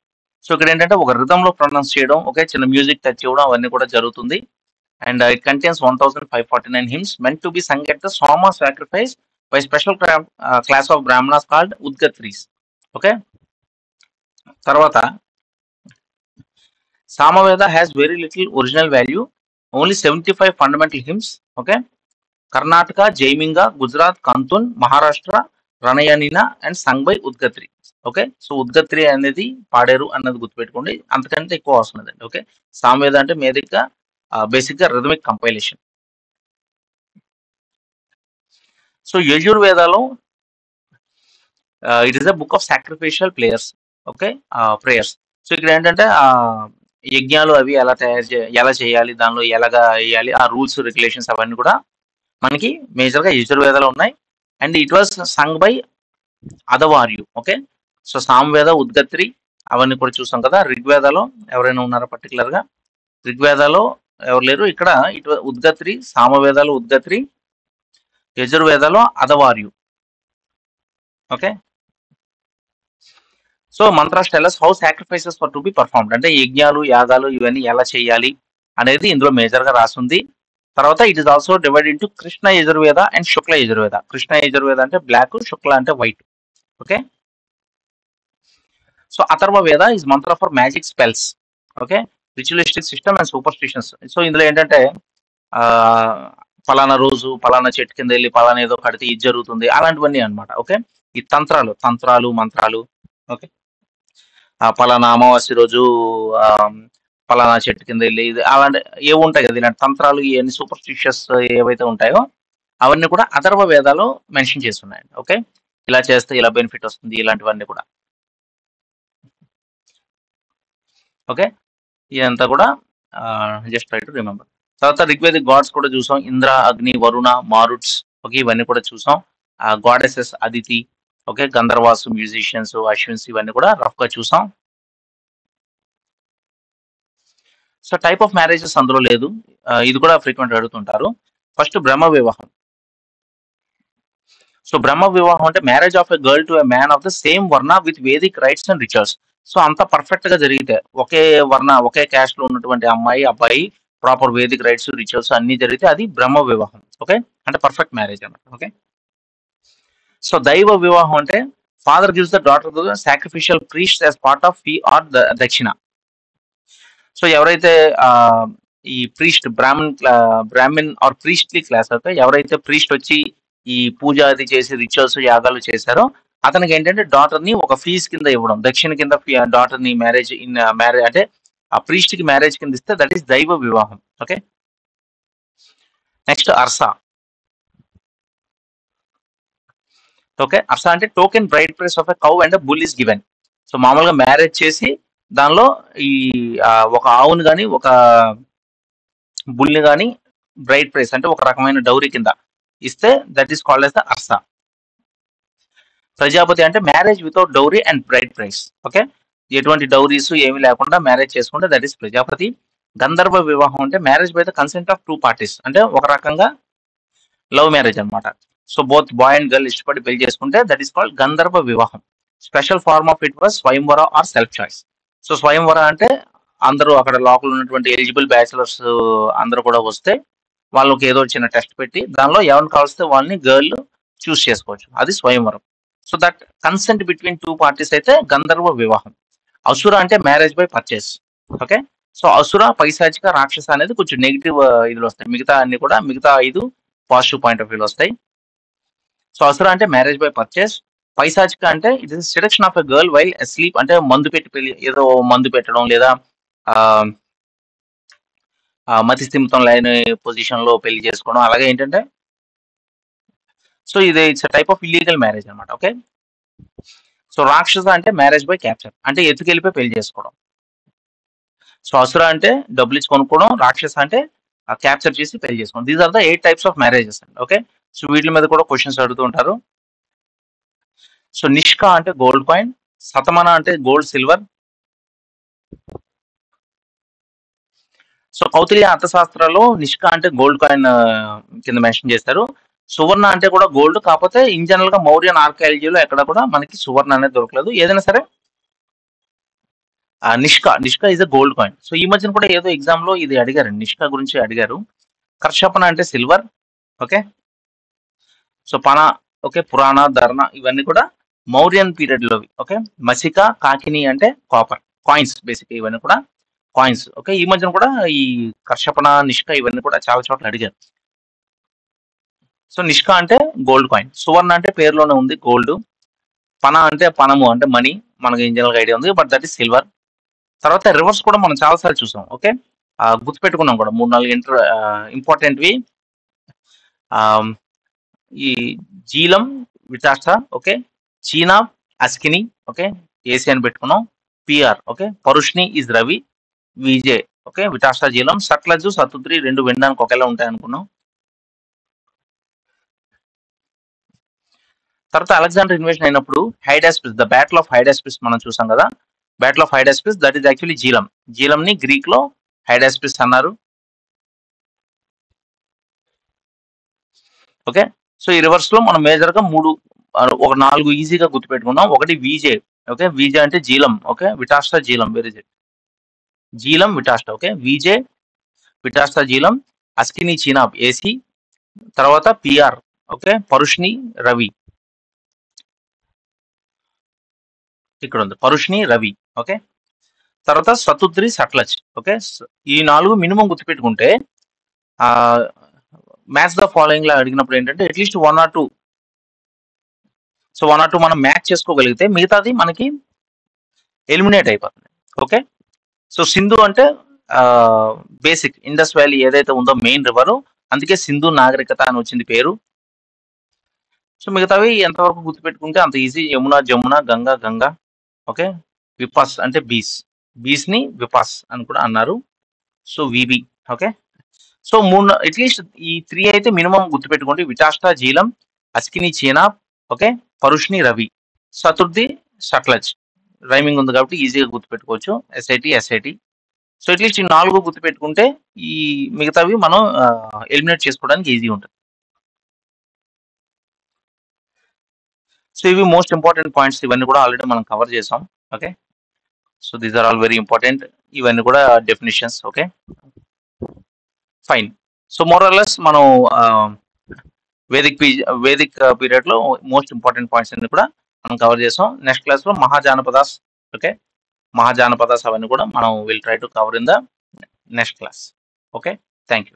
So ఇక్కడ ఏంటంటే ఒక రిథమ్ లో ప్రొనౌన్స్ చేయడం, ఓకే, చిన్న మ్యూజిక్ టచ్ చేయడం అవన్నీ కూడా జరుగుతుంది. And it contains 1549 hymns meant to be sung at the Soma sacrifice by special class of brahmanas called Udgatris. Okay, తర్వాత Samaveda has very little original value only 75 fundamental hymns. Okay. Karnataka, Jaiminiya, Gujarat, కంతున్, Maharashtra, Ranayaniya and sung by Udgatri. Okay. So Udgatri అనేది పాడారు అన్నది గుర్తుపెట్టుకోండి. అంతకంటే ఎక్కువ అవసరం లేదండి. ఓకే. సామవేద అంటే బేసిక్ గా రిథమిక్ కంపైలేషన్. సో యజుర్వేదాలో it is a book of sacrificial okay prayers. So ఇక్కడ ఏంటంటే యజ్ఞాలు అవి ఎలా చేయాలి, దానిలో ఎలాగా వేయాలి, ఆ రూల్స్ రెగ్యులేషన్స్ అవన్నీ కూడా మనకి మేజర్ గా యజుర్వేదాలో ఉన్నాయి. And it was sung by Adhvaryu. Okay. So Samaveda, Udgatri అవన్నీ కూడా చూసాం కదా. ఋగ్వేదాలో ఎవరైనా ఉన్నారా పర్టికులర్ గా? ఋగ్వేదాలో ఎవరు లేరు. ఇక్కడ ఉద్గత్రి, సామవేదాలు ఉద్గత్రి, యజుర్వేదాలో Adhvaryu. Okay. So mantras tell us how sacrifices for to be performed, అంటే యజ్ఞాలు, యాగాలు ఇవన్నీ ఎలా చేయాలి అనేది ఇందులో మేజర్ గా రాసింది. తర్వాత it is also divide into Krishna Yajurveda and Shukla Yajurveda. Krishna Yajurveda అంటే బ్లాక్, శుక్ల అంటే వైట్. ఓకే. సో అథర్వ వేద is Mantra for magic spells. Okay. Ritualistic system and superstitions. So ఇందులో ఏంటంటే ఆ ఫలానా రోజు ఫలానా చెట్టు కింద వెళ్ళి ఫలానా ఏదో కడితే ఇది జరుగుతుంది, అలాంటివన్నీ అన్నమాట. ఓకే. ఈ తంత్రాలు మంత్రాలు. ఓకే. పలానా అమావాస్య రోజు ఆ, పలానా చెట్టు కింద వెళ్ళి అలాంటి ఏవి ఉంటాయి కదా, ఇలాంటి తంత్రాలు ఇవన్నీ సూపర్స్టిషియస్ ఏవైతే ఉంటాయో అవన్నీ కూడా అథర్వ వేదాలో మెన్షన్ చేసి ఉన్నాయండి. ఓకే. ఇలా చేస్తే ఇలా బెనిఫిట్ వస్తుంది, ఇలాంటివన్నీ కూడా. ఓకే. ఇదంతా కూడా జస్ట్ ట్రై టు రిమెంబర్. తర్వాత ఋగ్వేదిక్ గాడ్స్ కూడా చూసాం. ఇంద్ర, అగ్ని, వరుణ, మారుట్స్. ఓకే. ఇవన్నీ కూడా చూసాం. Goddesses Aditi. Okay. గంధర్వాసు, musicians, Ashwins ఇవన్నీ కూడా రఫ్ గా చూసాం. సో టైప్ ఆఫ్ మ్యారేజెస్ అందులో లేదు. ఇది కూడా ఫ్రీక్వెంట్ అడుగుతుంటారు. ఫస్ట్ బ్రహ్మ వివాహం. సో బ్రహ్మ వివాహం అంటే marriage of a girl to a man of the same varna with Vedic rites and rituals. So అంత పర్ఫెక్ట్ గా జరిగితే ఒకే వర్ణ ఒకే క్యాస్ట్ లో ఉన్నటువంటి అమ్మాయి అబ్బాయి ప్రాపర్ వేదిక్ రైట్స్ రిచువల్స్ అన్ని జరిగితే అది బ్రహ్మ వివాహం. ఓకే. అంటే పర్ఫెక్ట్ మ్యారేజ్ అన్నమాట. ఓకే. సో దైవ వివాహం అంటే father gives the daughter to the sacrificial priest as part of fee or dakshina. So ఎవరైతే ఆ, ఈ priest Brahmin or priestly class, okay, ఎవరైతే ప్రీస్ట్ వచ్చి ఈ పూజ అది చేసి రిచువల్స్ యాగాలు చేశారో అతనికి ఏంటంటే డాటర్ ని ఒక ఫీజ్ కింద ఇవ్వడం, దక్షిణ కింద డాటర్ ని మ్యారేజ్ అంటే ఆ ప్రీస్ట్ కి మ్యారేజ్ కింద ఇస్తే దట్ ఈస్ దైవ వివాహం. Okay. Next Arsha. Okay. Arsha అంటే token bride price of a cow and bull is given. So మామూలుగా మ్యారేజ్ చేసి దానిలో ఈ ఒక ఆవుని కానీ ఒక బుల్ని కానీ బ్రైడ్ ప్రైస్ అంటే ఒక రకమైన డౌరీ కింద ఇస్తే that is called as the Arsha. Prajapati అంటే marriage without dowry and bride price. Okay. ఎటువంటి డౌరీస్ ఏమి లేకుండా మ్యారేజ్ చేసుకుంటే దట్ ఈస్ ప్రజాపతి. గంధర్వ వివాహం అంటే marriage by the consent of two parties, అంటే ఒక రకంగా లవ్ మ్యారేజ్ అన్నమాట. So both boy and girl ఇష్టపడి పెళ్లి చేసుకుంటే దట్ ఈస్ కాల్డ్ గంధర్వ వివాహం. Special form of it was Swayamvara or self choice. So Swayamvara అంటే అందరూ అక్కడ లోపల ఉన్నటువంటి ఎలిజిబుల్ బ్యాచిలర్స్ అందరూ కూడా వస్తే వాళ్ళకి ఏదో చిన్న టెస్ట్ పెట్టి దానిలో ఎవరిని కావలిస్తే వాళ్ళని గర్ల్ చూస్ చేసుకోవచ్చు, అది స్వయంవరం. So that consent between two parties అయితే గంధర్వ వివాహం. అసుర అంటే marriage by purchase. Okay. So అసుర, పైశాచిక, రాక్షస అనేది కొంచెం నెగిటివ్ ఇదిలో వస్తాయి. మిగతా 5 పాజిటివ్ పాయింట్ ఆఫ్ వ్యూలో వస్తాయి. సో అసుర అంటే మ్యారేజ్ బై పర్చేస్. పైశాచిక అంటే it is seduction of a girl while asleep, అంటే మందు పెట్టి పెళ్లి, ఏదో మందు పెట్టడం లేదా ఆ మతి స్థిమితం లేని పొజిషన్ లో పెళ్లి చేసుకోవడం, అలాగే ఏంటంటే సో ఇది it's type of illegal marriage అనమాట. ఓకే. సో రాక్షస అంటే మ్యారేజ్ బై క్యాప్చర్, అంటే ఎత్తుకెళ్ళిపోయి పెళ్లి చేసుకోవడం. సో అసుర అంటే డబ్బులు ఇచ్చి కొనుక్కోవడం, రాక్షస అంటే క్యాప్చర్ చేసి పెళ్లి చేసుకోవడం. These are the 8 types of marriages అండి. ఓకే. సో వీటి మీద కూడా క్వశ్చన్స్ అడుగుతూ ఉంటారు. సో నిష్కా అంటే గోల్డ్ కాయిన్, సతమన అంటే గోల్డ్ సిల్వర్. సో కౌటిల్య అర్థశాస్త్రాల్లో నిష్కా అంటే గోల్డ్ కాయిన్ కింద మెన్షన్ చేస్తారు. సువర్ణ అంటే కూడా గోల్డ్, కాకపోతే ఇన్ జనరల్ గా మౌర్యన్ ఆర్కియాలజీలో ఎక్కడ కూడా మనకి సువర్ణ అనేది దొరకలేదు. ఏదైనా సరే Nishka is a gold coin. So ఈ మధ్యన కూడా ఏదో ఎగ్జామ్ లో ఇది అడిగారు, నిష్కా గురించి అడిగారు. కర్షపన అంటే సిల్వర్. ఓకే. సో పన, ఓకే, పురాణ, ధర్ణ ఇవన్నీ కూడా మౌర్యన్ పీరియడ్ లోవి. ఓకే. మసిక, కాకిని అంటే కాపర్ కాయిన్స్ బేసిక్ ఇవన్నీ కూడా. కాయిన్స్. ఓకే. ఈ మధ్యన కూడా ఈ కర్షపణ, నిష్క ఇవన్నీ కూడా చాలా చోట్ల అడిగారు. సో నిష్క అంటే గోల్డ్ కాయిన్. సువర్ణ అంటే పేరులోనే ఉంది గోల్డ్. పణ అంటే పణము అంటే మనీ. మనకి జనరల్‌గా ఐడియా ఉంది. But that is silver. తర్వాత రివర్స్ కూడా మనం చాలా సార్లు చూసాం. ఓకే. గుర్తుపెట్టుకున్నాం కూడా 3, 4 ఇంపార్టెంట్‌వి. ఆహ్, ఈ Jhelum, Vitasta okay. Chenab, Asikni okay. AC అని పెట్టుకున్నాం. PR okay. Parushni is Ravi. VJ okay. Vitasta Jhelum, Sutlej, Satudri 2 వినడానికి ఒకేలా ఉంటాయనుకున్నాం. తర్వాత అలెగ్జాండర్ ఇన్వేషన్ అయినప్పుడు Hydaspes, the battle of Hydaspes మనం చూసాం కదా. Battle of Hydaspes that is actually Jhelum. జీలంని గ్రీక్ లో హైడాస్పిస్ అన్నారు. ఓకే. సో ఈ రివర్స్ లో మనం మేజర్ గా ఒక 4 ఈజీగా గుర్తుపెట్టుకున్నాం. ఒకటి విజే ఓకే. విజే అంటే Jhelum okay. Vitasta Jhelum very Jhelum Vitasta okay. VJ Vitasta Jhelum, Asikni Chenab AC, తర్వాత పిఆర్ ఓకే. పరుష్ని రవి ఇక్కడ ఉంది. పరుష్ని రవి ఓకే. తర్వాత సతుద్రి సట్లజ్ ఓకే. ఈ 4 మినిమం గుర్తుపెట్టుకుంటే మ్యాచ్ ద ఫాలోయింగ్ లా అడిగినప్పుడు ఏంటంటే అట్లీస్ట్ 1 or 2. సో 1 or 2 మనం మ్యాచ్ చేసుకోగలిగితే మిగతాది మనకి ఎలిమినేట్ అయిపోతుంది. ఓకే. సో సింధు అంటే బేసిక్ ఇండస్ వ్యాలీ ఏదైతే ఉందో మెయిన్ రివర్, అందుకే సింధు నాగరికత అని వచ్చింది పేరు. సో మిగతావి ఎంతవరకు గుర్తుపెట్టుకుంటే అంత ఈజీ. యమున, జమున, గంగా, గంగా ఓకే. విపాస్ అంటే బీస్ ని విపాస్ అని కూడా అన్నారు. సో విబి ఓకే. సో 3 అట్లీస్ట్ ఈ 3 అయితే మినిమం గుర్తుపెట్టుకోండి. విటాస్టా జీలం, అస్కిని చీనా ఓకే. పరుష్ని రవి, చతుర్థి సట్లజ్. రైమింగ్ ఉంది కాబట్టి ఈజీగా గుర్తుపెట్టుకోవచ్చు. ఎస్ఐటి. సో అట్లీస్ట్ ఈ 4 గుర్తుపెట్టుకుంటే ఈ మిగతావి మనం ఎలిమినేట్ చేసుకోవడానికి ఈజీ ఉంటుంది. సో ఇవి మోస్ట్ ఇంపార్టెంట్ పాయింట్స్. ఇవన్నీ కూడా ఆల్రెడీ మనం కవర్ చేసాం. Okay. So these are all very important. ఇవన్నీ కూడా definitions okay. Fine. So more or less మనం వేదిక్ పీరియడ్ లో మోస్ట్ ఇంపార్టెంట్ పాయింట్స్ అన్ని కూడా మనం కవర్ చేసాం. నెక్స్ట్ క్లాస్ లో మహాజానపదాస్ ఓకే. మహాజానపదాస్ అవన్నీ కూడా మనం will try to cover in the next class. Okay. Thank you.